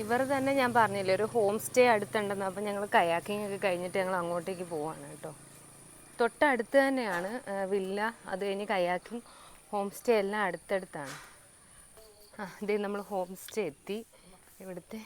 ഇവർ തന്നെ ഞാൻ പറഞ്ഞില്ലേ ഒരു ഹോം സ്റ്റേ അടുത്തുണ്ടെന്ന്. അപ്പം ഞങ്ങൾ കയാക്കിംഗ് ഒക്കെ കഴിഞ്ഞിട്ട് ഞങ്ങൾ അങ്ങോട്ടേക്ക് പോവാണ് കേട്ടോ. തൊട്ടടുത്ത് തന്നെയാണ് വില്ല, അത് കഴിഞ്ഞ് കയാക്കിംഗ്, ഹോം സ്റ്റേ എല്ലാം അടുത്തടുത്താണ്. ഇതേ നമ്മൾ ഹോം സ്റ്റേ എത്തി. ഇവിടുത്തെ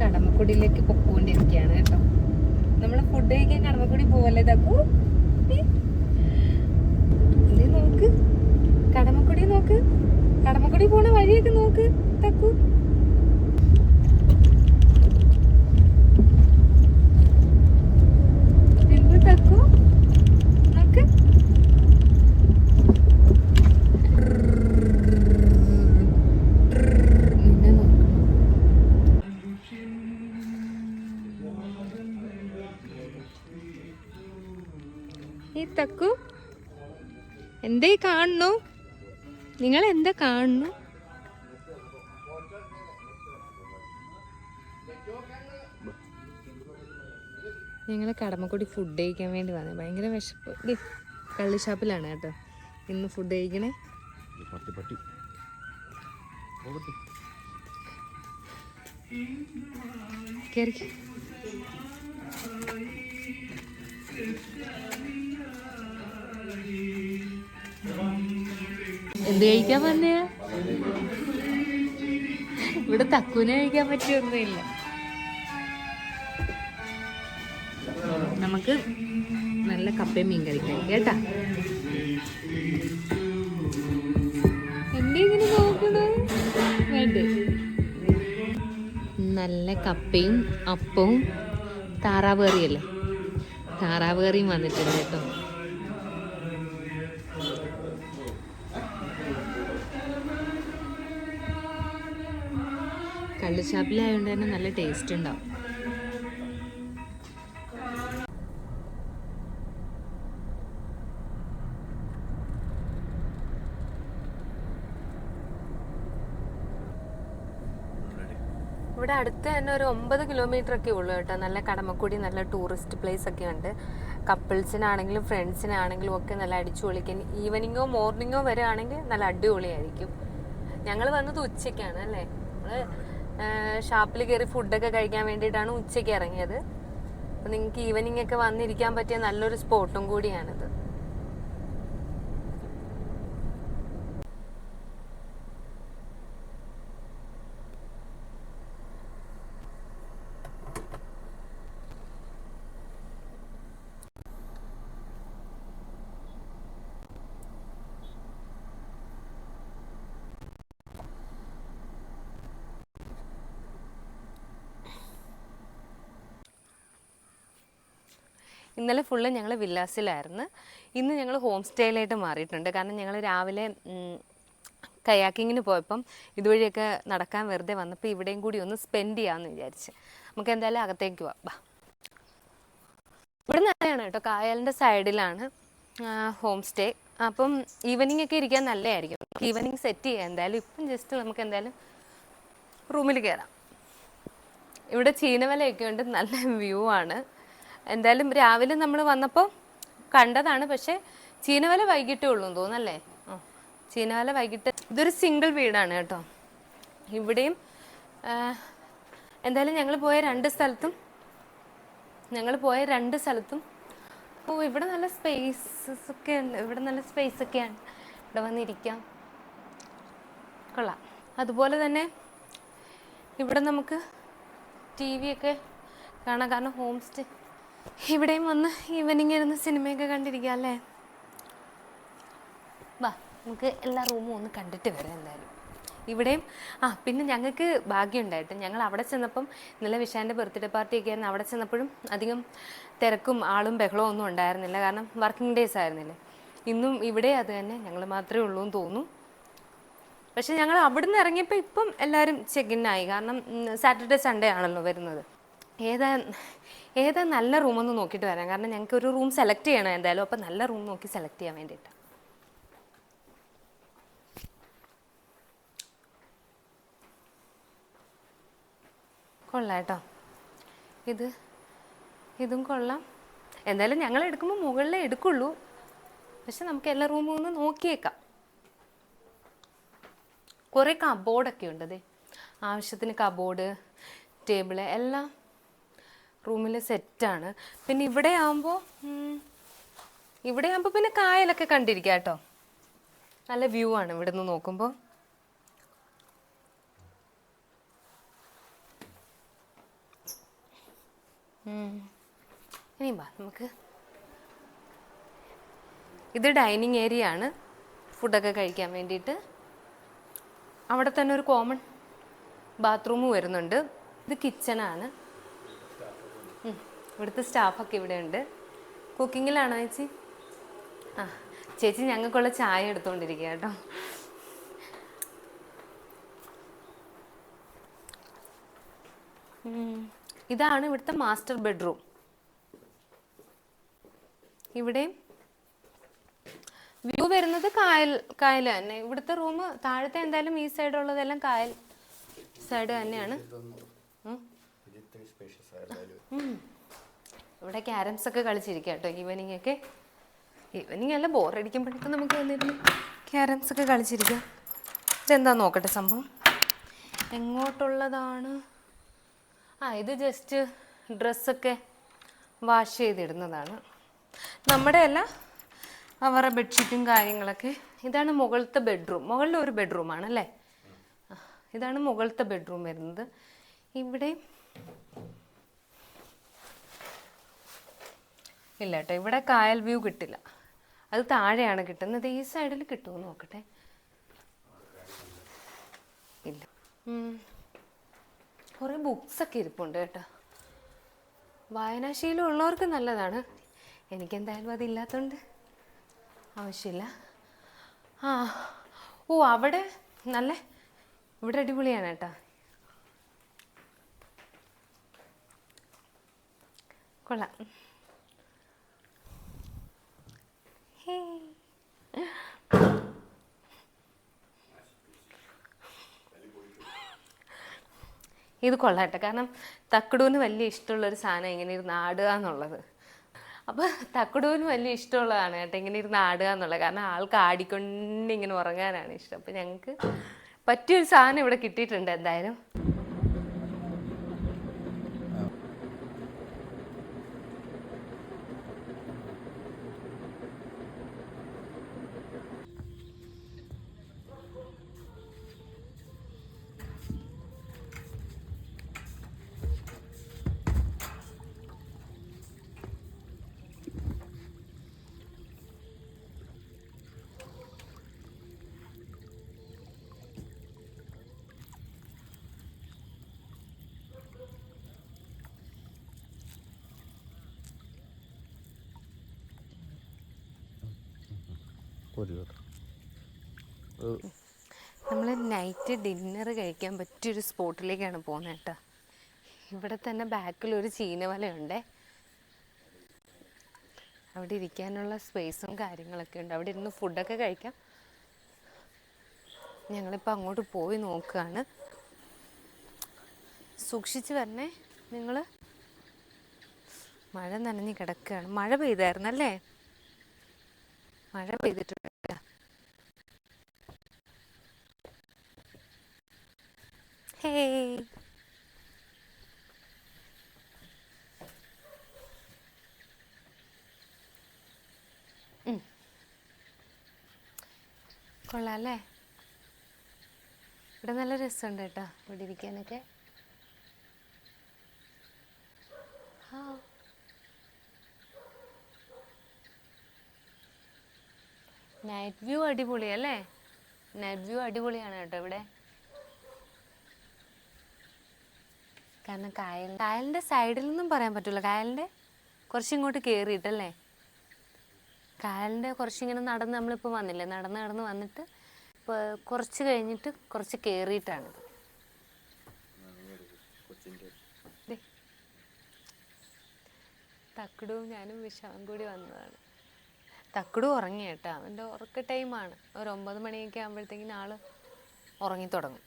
കടമക്കുടിയിലേക്ക് പൊക്കോണ്ടിരിക്കുകയാണ് കേട്ടോ. നമ്മള് ഫുഡ് കഴിക്കാൻ കടമക്കുടി പോവല്ലേ തക്കു? നോക്ക് കടമക്കുടി, നോക്ക് കടമക്കുടി പോണ വഴിയൊക്കെ നോക്ക് തക്കു. എന്ത് തക്കു നോക്ക്. ഈ തക്കു എന്തേ കാണുന്നു? നിങ്ങൾ എന്താ കാണുന്നു? ഞങ്ങൾ കടമക്കുടി ഫുഡ് കഴിക്കാൻ വേണ്ടി വന്നത്. ഭയങ്കര വിശപ്പ്. കള്ളി ഷാപ്പിലാണ് കേട്ടോ ഇന്ന് ഫുഡ് കഴിക്കണേ. കേറി എന്ത് കഴിക്കാൻ വന്നയാ? ഇവിടെ തക്കുവിനെ കഴിക്കാൻ പറ്റിയൊന്നുമില്ല. നമുക്ക് നല്ല കപ്പയും മീൻ കഴിക്കാം കേട്ടാ. എന്റെ ഇങ്ങനെ നോക്കണ വേണ്ടേ? നല്ല കപ്പയും അപ്പവും താറാവ് കറിയല്ലേ, താറാവ് കറിയും വന്നിട്ടുണ്ട് കേട്ടോ. കള്ളുഷാപ്പിലായതുകൊണ്ട് തന്നെ നല്ല ടേസ്റ്റ് ഉണ്ടാവും. ഇവിടെ അടുത്ത് തന്നെ ഒരു 9 കിലോമീറ്റർ ഒക്കെ ഉള്ളൂ കേട്ടോ. നല്ല കടമക്കുടി നല്ല ടൂറിസ്റ്റ് പ്ലേസ് ഒക്കെ ഉണ്ട്. കപ്പിൾസിനാണെങ്കിലും ഫ്രണ്ട്സിനാണെങ്കിലും ഒക്കെ നല്ല അടിച്ചു പൊളിക്കാൻ ഈവനിങ്ങോ മോർണിംഗോ വരെ ആണെങ്കിൽ നല്ല അടിപൊളിയായിരിക്കും. ഞങ്ങൾ വന്നത് ഉച്ചയ്ക്കാണ് അല്ലേ. നമ്മള് ഷാപ്പിൽ കയറി ഫുഡൊക്കെ കഴിക്കാൻ വേണ്ടിയിട്ടാണ് ഉച്ചയ്ക്ക് ഇറങ്ങിയത്. അപ്പം നിങ്ങൾക്ക് ഈവനിങ് ഒക്കെ വന്നിരിക്കാൻ പറ്റിയ നല്ലൊരു സ്പോട്ടും കൂടിയാണിത്. ഇന്നലെ ഫുള്ള് ഞങ്ങൾ വില്ലാസിലായിരുന്നു. ഇന്ന് ഞങ്ങൾ ഹോം സ്റ്റേയിലായിട്ട് മാറിയിട്ടുണ്ട്. കാരണം ഞങ്ങൾ രാവിലെ കയാക്കിങ്ങിന് പോയപ്പം ഇതുവഴിയൊക്കെ നടക്കാൻ വെറുതെ വന്നപ്പോൾ ഇവിടെയും കൂടി ഒന്ന് സ്പെൻഡ് ചെയ്യാമെന്ന് വിചാരിച്ച്. നമുക്ക് എന്തായാലും അകത്തേക്ക് പോവാം. ഇവിടെ നല്ലതാണ് കേട്ടോ, കായലിൻ്റെ സൈഡിലാണ് ഹോം സ്റ്റേ. അപ്പം ഈവനിങ് ഒക്കെ ഇരിക്കാൻ നല്ലതായിരിക്കും. ഈവനിങ് സെറ്റ് ചെയ്യാം എന്തായാലും. ഇപ്പം ജസ്റ്റ് നമുക്ക് എന്തായാലും റൂമിൽ കയറാം. ഇവിടെ ചീനവലയൊക്കെ ഉണ്ട്, നല്ല വ്യൂ ആണ്. എന്തായാലും രാവിലെ നമ്മൾ വന്നപ്പോൾ കണ്ടതാണ്, പക്ഷേ ചീനവല വൈകിട്ടേ ഉള്ളൂ എന്ന് തോന്നല്ലേ? ചീനവല വൈകിട്ട്. ഇതൊരു സിംഗിൾ വീടാണ് കേട്ടോ. ഇവിടെയും എന്തായാലും ഞങ്ങൾ പോയ രണ്ട് സ്ഥലത്തും ഇവിടെ നല്ല സ്പേസസ് ഒക്കെ ഉണ്ട്. ഇവിടെ നല്ല സ്പേസ് ഒക്കെയാണ്, ഇവിടെ വന്നിരിക്കാം, കൊള്ളാം. അതുപോലെ തന്നെ ഇവിടെ നമുക്ക് TV ഒക്കെ കാണാം, കാരണം ഹോം സ്റ്റേ. ഇവിടെയും വന്ന് ഈവനിങ് ഇരുന്ന് സിനിമയൊക്കെ കണ്ടിരിക്കാം അല്ലേ? വാ, നമുക്ക് എല്ലാ റൂമും ഒന്ന് കണ്ടിട്ട് വരാം എന്തായാലും. ഇവിടെയും പിന്നെ ഞങ്ങൾക്ക് ഭാഗ്യമുണ്ടായിട്ട് ഞങ്ങൾ അവിടെ ചെന്നപ്പം ഇന്നലെ വിശാൻ്റെ ബർത്ത്ഡേ പാർട്ടിയൊക്കെ ആയിരുന്നു. അവിടെ ചെന്നപ്പോഴും അധികം തിരക്കും ആളും ബഹളവും ഒന്നും ഉണ്ടായിരുന്നില്ല, കാരണം വർക്കിംഗ് ഡേയ്സ് ആയിരുന്നില്ലേ. ഇന്നും ഇവിടെ അത് തന്നെ, ഞങ്ങൾ മാത്രമേ ഉള്ളൂ എന്ന് തോന്നുന്നു. പക്ഷെ ഞങ്ങൾ അവിടെ നിന്ന് ഇറങ്ങിയപ്പോൾ ഇപ്പം എല്ലാവരും ചെക്കിനായി, കാരണം സാറ്റർഡേ സൺഡേ ആണല്ലോ വരുന്നത്. ഏതാ നല്ല റൂമൊന്ന് നോക്കിയിട്ട് വരാം, കാരണം ഞങ്ങൾക്ക് ഒരു റൂം സെലക്ട് ചെയ്യണം എന്തായാലും. അപ്പം നല്ല റൂം നോക്കി സെലക്ട് ചെയ്യാൻ വേണ്ടിയിട്ട്. കൊള്ളാം കേട്ടോ, ഇതും കൊള്ളാം. എന്തായാലും ഞങ്ങൾ എടുക്കുമ്പോൾ മുകളിലേ എടുക്കുള്ളൂ, പക്ഷെ നമുക്ക് എല്ലാ റൂമും ഒന്ന് നോക്കിയേക്കാം. കുറേ കബോർഡൊക്കെ ഉണ്ട്, അതെ, ആവശ്യത്തിന് കബോർഡ്, ടേബിള് എല്ലാം റൂമിൽ സെറ്റാണ്. പിന്നെ ഇവിടെ ആകുമ്പോൾ പിന്നെ കായലൊക്കെ കണ്ടിരിക്കാം കേട്ടോ. നല്ല വ്യൂ ആണ് ഇവിടെ നിന്ന് നോക്കുമ്പോൾ. ഇനി വാ, നമുക്ക് ഇത് ഡൈനിങ് ഏരിയ ആണ്, ഫുഡൊക്കെ കഴിക്കാൻ വേണ്ടിയിട്ട്. അവിടെ തന്നെ ഒരു കോമൺ ബാത്റൂം വരുന്നുണ്ട്. ഇത് കിച്ചണാണ്. ഇവിടുത്തെ സ്റ്റാഫൊക്കെ ഇവിടെ ഉണ്ട്. കുക്കിങ്ങിലാണോ ചേച്ചി? ചേച്ചി ഞങ്ങൾക്കുള്ള ചായ എടുത്തുകൊണ്ടിരിക്കുക കേട്ടോ. ഇതാണ് ഇവിടുത്തെ മാസ്റ്റർ ബെഡ്റൂം. ഇവിടെയും വ്യൂ വരുന്നത് കായൽ തന്നെ. ഇവിടുത്തെ റൂം താഴത്തെ എന്തായാലും ഈ സൈഡുള്ളതെല്ലാം കായൽ സൈഡ് തന്നെയാണ്. ഇവിടെ ക്യാരംസ് ഒക്കെ കളിച്ചിരിക്കുക കേട്ടോ. ഈവനിങ് അല്ല, ബോറടിക്കുമ്പോഴൊക്കെ നമുക്ക് വന്നിരുന്നു ക്യാരംസ് ഒക്കെ കളിച്ചിരിക്കാം. ഇതെന്താ നോക്കട്ടെ സംഭവം, എങ്ങോട്ടുള്ളതാണ്? ഇത് ജസ്റ്റ് ഡ്രസ്സൊക്കെ വാഷ് ചെയ്തിടുന്നതാണ്. നമ്മുടെ അല്ല, അവരുടെ ബെഡ്ഷീറ്റും കാര്യങ്ങളൊക്കെ. ഇതാണ് മുകളിലത്തെ ബെഡ്റൂം. മുകളിൽ ഒരു ബെഡ്റൂമാണല്ലേ? ഇതാണ് മുകളിലത്തെ ബെഡ്റൂം വരുന്നത്. ഇവിടെ ഇല്ല കേട്ടോ, ഇവിടെ കായൽ വ്യൂ കിട്ടില്ല, അത് താഴെയാണ് കിട്ടുന്നത്. ഈ സൈഡിൽ കിട്ടുമോ നോക്കട്ടെ. ഇല്ല. കുറേ ബുക്സൊക്കെ ഇരിപ്പുണ്ട് കേട്ടോ. വായനാശീലം ഉള്ളവർക്ക് നല്ലതാണ്, എനിക്കെന്തായാലും അതില്ലാത്തതുകൊണ്ട് ആവശ്യമില്ല. അവിടെ നല്ല, ഇവിടെ അടിപൊളിയാണ് കേട്ടോ, കൊള്ളാം. ഇത് കൊള്ളാട്ടെ, കാരണം തക്കടൂന് വലിയ ഇഷ്ടമുള്ളൊരു സാധനം ഇങ്ങനെ ഇരുന്ന് ആടുക എന്നുള്ളത്. അപ്പോൾ തക്കടൂന് വലിയ ഇഷ്ടമുള്ളതാണ് കേട്ടോ ഇങ്ങനെ ഇരുന്ന് ആടുക എന്നുള്ളത്. കാരണം ആൾക്ക് ആടിക്കൊണ്ട് ഇങ്ങനെ ഉറങ്ങാനാണ് ഇഷ്ടം. അപ്പോൾ ഞങ്ങൾക്ക് പറ്റിയൊരു സാധനം ഇവിടെ കിട്ടിയിട്ടുണ്ട് എന്തായാലും. നമ്മൾ നൈറ്റ് ഡിന്നർ കഴിക്കാൻ പറ്റിയൊരു സ്പോട്ടിലേക്കാണ് പോകുന്നത് കേട്ടോ. ഇവിടെ തന്നെ ബാക്കിലൊരു ചീനവലയുണ്ടേ. അവിടെ ഇരിക്കാനുള്ള സ്പേസും കാര്യങ്ങളൊക്കെ ഉണ്ട്. അവിടെ ഇരുന്ന് ഫുഡൊക്കെ കഴിക്കാം. ഞങ്ങളിപ്പോൾ അങ്ങോട്ട് പോയി നോക്കുകയാണ്. സൂക്ഷിച്ച് വരണേ നിങ്ങൾ. മഴ നനഞ്ഞ് കിടക്കുകയാണ്. മഴ പെയ്തായിരുന്നല്ലേ? മഴ പെയ്തിട്ടുണ്ട്. ഹേയ്, കൊള്ളാം അല്ലേ? ഇവിടെ നല്ല രസമുണ്ട് കേട്ടോ ഇവിടെ ഇരിക്കാനൊക്കെ. നൈറ്റ് വ്യൂ അടിപൊളിയല്ലേ? നൈറ്റ് വ്യൂ അടിപൊളിയാണ് കേട്ടോ ഇവിടെ. കാരണം കായലിൻ്റെ സൈഡിലൊന്നും പറയാൻ പറ്റില്ല. കായലിൻ്റെ കുറച്ചിങ്ങോട്ട് കയറിയിട്ടല്ലേ? കായലിൻ്റെ കുറച്ചിങ്ങനെ നടന്ന് നമ്മളിപ്പോൾ വന്നില്ലേ, നടന്ന് വന്നിട്ട് ഇപ്പോൾ കുറച്ച് കഴിഞ്ഞിട്ട് കുറച്ച് കയറിയിട്ടാണിത്. തക്കടും ഞാനും വിശാലും കൂടി വന്നതാണ്. തക്കടും ഉറങ്ങി കേട്ടോ. അവൻ്റെ ഉറക്ക ടൈമാണ്. ഒരു 9 മണിയൊക്കെ ആകുമ്പോഴത്തേക്കിന് ആൾ ഉറങ്ങി തുടങ്ങും.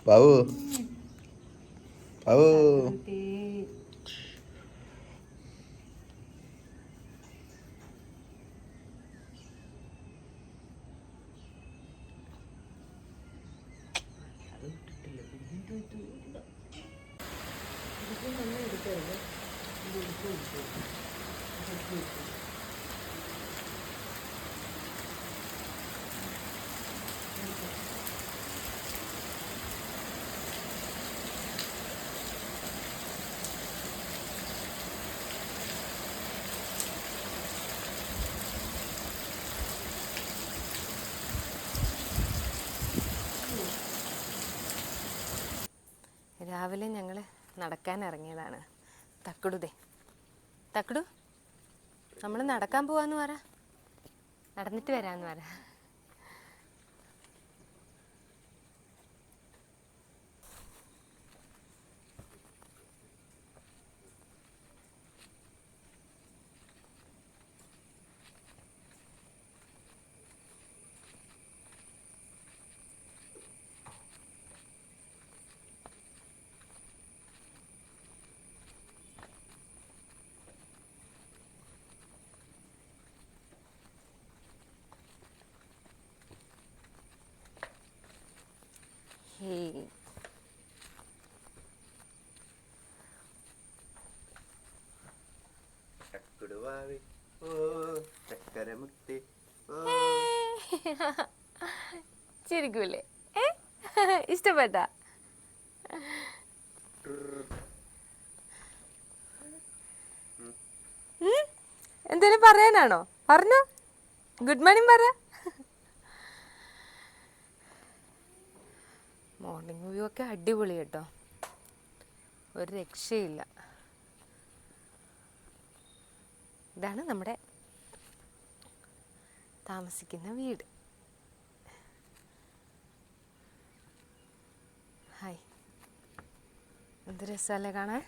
ബാബു ബാബു രാവിലെ ഞങ്ങൾ നടക്കാൻ ഇറങ്ങിയതാണ്. തക്കടു നമ്മൾ നടക്കാൻ പോവാന്ന് പറ, നടന്നിട്ട് വരാമെന്ന് പറ. ചിരിക്കൂലേ? ഇഷ്ടപ്പെട്ട? എന്തേലും പറയാനാണോ? പറഞ്ഞോ, ഗുഡ് മോർണിംഗ് പറ. മോർണിംഗ് വ്യൂ ഒക്കെ അടിപൊളി കേട്ടോ, ഒരു രക്ഷയില്ല. ഇതാണ് നമ്മുടെ താമസിക്കുന്ന വീട്. ഹായ്, എന്ത് രസമല്ലേ കാണാൻ.